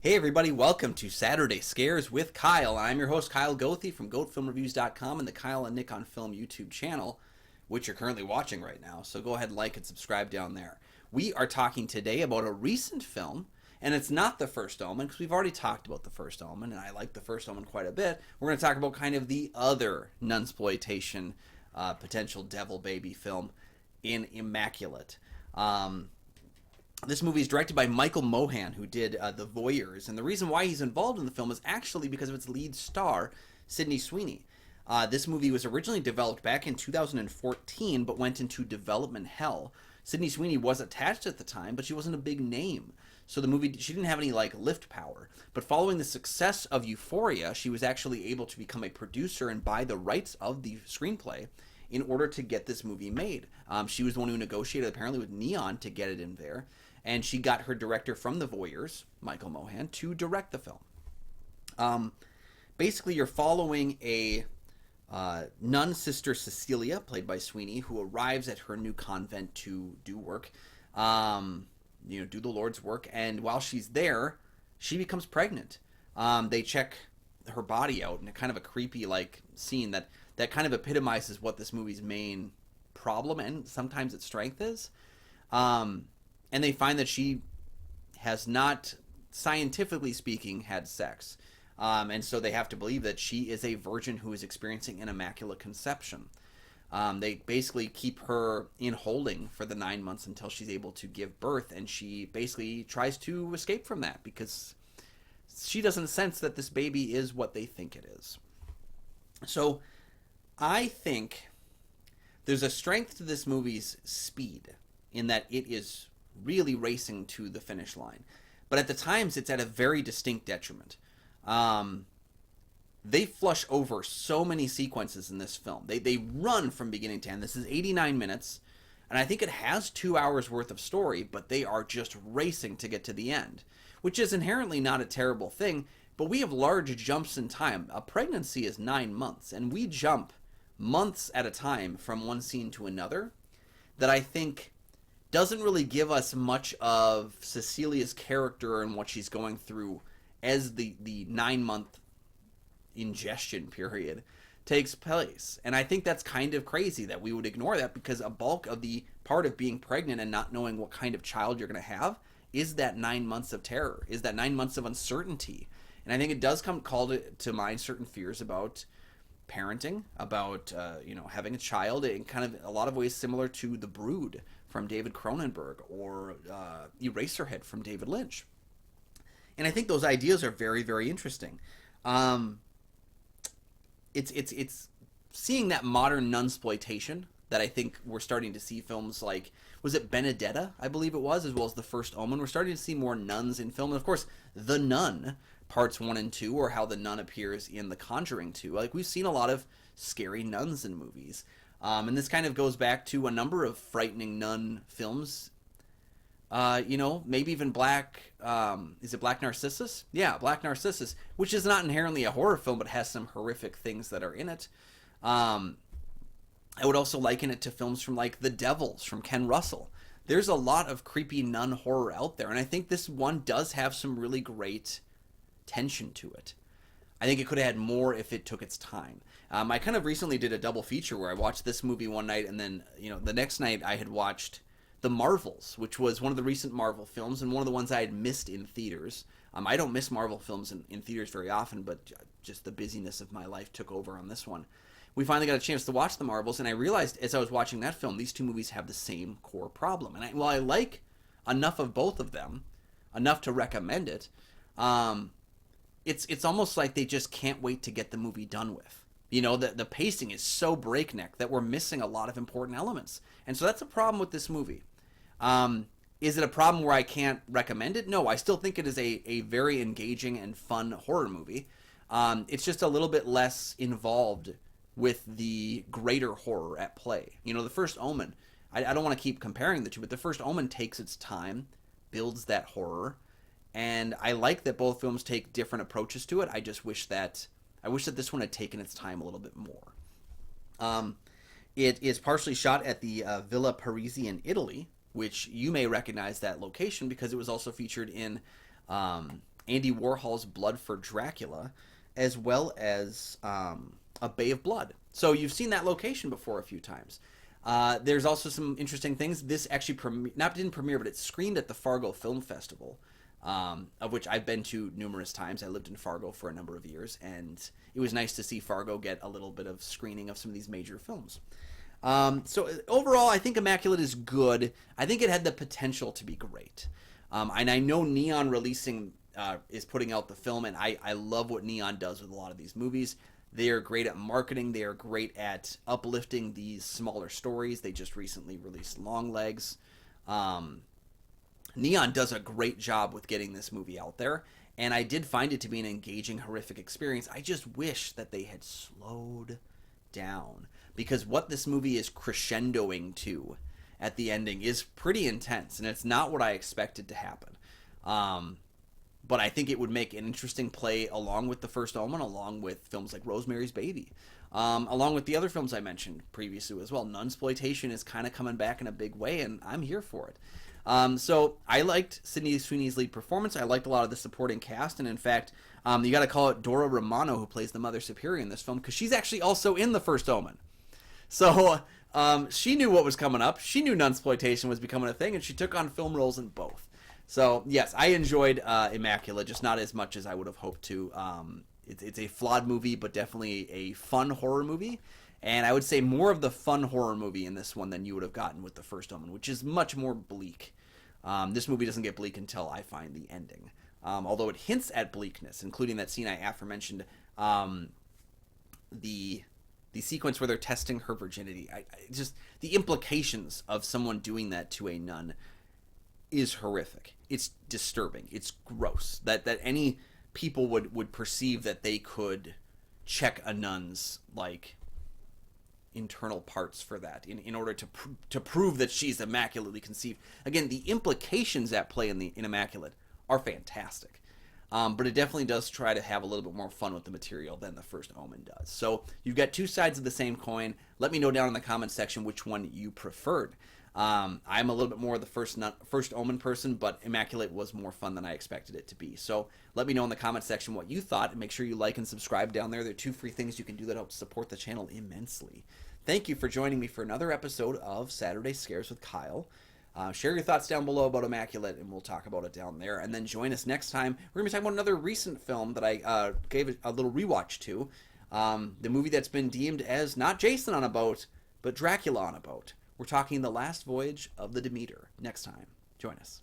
Hey everybody, welcome to Saturday Scares with Kyle. I'm your host Kyle Goethe from GoatFilmReviews.com and the Kyle and Nick on Film YouTube channel, which you're currently watching right now. So go ahead and like and subscribe down there. We are talking today about a recent film, and it's not The First Omen because we've already talked about The First Omen, and I like The First Omen quite a bit. We're going to talk about kind of the other nunsploitation potential devil baby film in Immaculate. This movie is directed by Michael Mohan, who did The Voyeurs, and the reason why he's involved in the film is actually because of its lead star, Sydney Sweeney. This movie was originally developed back in 2014, but went into development hell. Sydney Sweeney was attached at the time, but she wasn't a big name, so the movie, she didn't have any lift power. But following the success of Euphoria, she was actually able to become a producer and buy the rights of the screenplay in order to get this movie made. She was the one who negotiated apparently with Neon to get it in there. And she got her director from The Voyeurs, Michael Mohan, to direct the film. Basically, you're following a nun sister, Cecilia, played by Sweeney, who arrives at her new convent to do work, do the Lord's work. And while she's there, she becomes pregnant. They check her body out in a kind of a creepy scene that kind of epitomizes what this movie's main problem and sometimes its strength is. And they find that she has not, scientifically speaking, had sex. And so they have to believe that she is a virgin who is experiencing an immaculate conception. They basically keep her in holding for the 9 months until she's able to give birth, and she basically tries to escape from that because she doesn't sense that this baby is what they think it is. So I think there's a strength to this movie's speed in that it is really racing to the finish line. But at the times, it's at a very distinct detriment. They flush over so many sequences in this film. They run from beginning to end. This is 89 minutes, and I think it has 2 hours worth of story, but they are just racing to get to the end, which is inherently not a terrible thing, but we have large jumps in time. A pregnancy is 9 months, and we jump months at a time from one scene to another that I think doesn't really give us much of Cecilia's character and what she's going through as the 9 month ingestion period takes place. And I think that's kind of crazy that we would ignore that, because a bulk of the part of being pregnant and not knowing what kind of child you're going to have is that 9 months of terror, is that 9 months of uncertainty. And I think it does call to mind certain fears about parenting, about having a child, in kind of a lot of ways similar to The Brood from David Cronenberg or Eraserhead from David Lynch. And I think those ideas are very, very interesting. It's seeing that modern nunsploitation that I think we're starting to see films like, was it Benedetta, I believe it was, as well as The First Omen. We're starting to see more nuns in film. And of course, The Nun, parts 1 and 2, or how the nun appears in The Conjuring 2. We've seen a lot of scary nuns in movies. And this kind of goes back to a number of frightening nun films. Maybe even is it Black Narcissus? Yeah, Black Narcissus, which is not inherently a horror film, but has some horrific things that are in it. I would also liken it to films from The Devils from Ken Russell. There's a lot of creepy nun horror out there, and I think this one does have some really great tension to it. I think it could have had more if it took its time. I kind of recently did a double feature where I watched this movie one night, and then the next night I had watched The Marvels, which was one of the recent Marvel films and one of the ones I had missed in theaters. I don't miss Marvel films in theaters very often, but just the busyness of my life took over on this one. We finally got a chance to watch The Marvels, and I realized as I was watching that film, these two movies have the same core problem. And while I like enough of both of them, enough to recommend it, it's almost like they just can't wait to get the movie done with. The pacing is so breakneck that we're missing a lot of important elements. And so that's a problem with this movie. Is it a problem where I can't recommend it? No, I still think it is a very engaging and fun horror movie. It's just a little bit less involved with the greater horror at play. The First Omen, I don't want to keep comparing the two, but The First Omen takes its time, builds that horror, and I like that both films take different approaches to it. I wish that this one had taken its time a little bit more. It is partially shot at the Villa Parisi in Italy, which you may recognize that location because it was also featured in Andy Warhol's Blood for Dracula, as well as A Bay of Blood. So you've seen that location before a few times. There's also some interesting things. This actually didn't premiere, but it screened at the Fargo Film Festival, of which I've been to numerous times. I lived in Fargo for a number of years, and it was nice to see Fargo get a little bit of screening of some of these major films. So overall, I think Immaculate is good. I think it had the potential to be great. And I know Neon releasing is putting out the film, and I love what Neon does with a lot of these movies. They are great at marketing. They are great at uplifting these smaller stories. They just recently released Longlegs. Neon does a great job with getting this movie out there, and I did find it to be an engaging, horrific experience. I just wish that they had slowed down, because what this movie is crescendoing to at the ending is pretty intense, and it's not what I expected to happen. But I think it would make an interesting play along with The First Omen, along with films like Rosemary's Baby, along with the other films I mentioned previously as well. Nunsploitation is kind of coming back in a big way, and I'm here for it. So I liked Sydney Sweeney's lead performance. I liked a lot of the supporting cast, and in fact, you got to call it Dora Romano, who plays the Mother Superior in this film, because she's actually also in The First Omen. So she knew what was coming up. She knew Nunsploitation was becoming a thing, and she took on film roles in both. So, yes, I enjoyed Immaculate, just not as much as I would have hoped to. It's a flawed movie, but definitely a fun horror movie. And I would say more of the fun horror movie in this one than you would have gotten with The First Omen, which is much more bleak. This movie doesn't get bleak until I find the ending. Although it hints at bleakness, including that scene I aforementioned, the sequence where they're testing her virginity. Just the implications of someone doing that to a nun is horrific. It's disturbing. It's gross. That any people would perceive that they could check a nun's internal parts for that in order to prove that she's immaculately conceived. Again, the implications at play in Immaculate are fantastic. But it definitely does try to have a little bit more fun with the material than The First Omen does. So you've got two sides of the same coin. Let me know down in the comments section which one you preferred. I'm a little bit more the First Omen person, but Immaculate was more fun than I expected it to be. So let me know in the comment section what you thought, and make sure you like and subscribe down there. There are 2 free things you can do that help support the channel immensely. Thank you for joining me for another episode of Saturday Scares with Kyle. Share your thoughts down below about Immaculate, and we'll talk about it down there. And then join us next time. We're going to be talking about another recent film that I gave a little rewatch to. The movie that's been deemed as not Jason on a boat, but Dracula on a boat. We're talking The Last Voyage of the Demeter next time. Join us.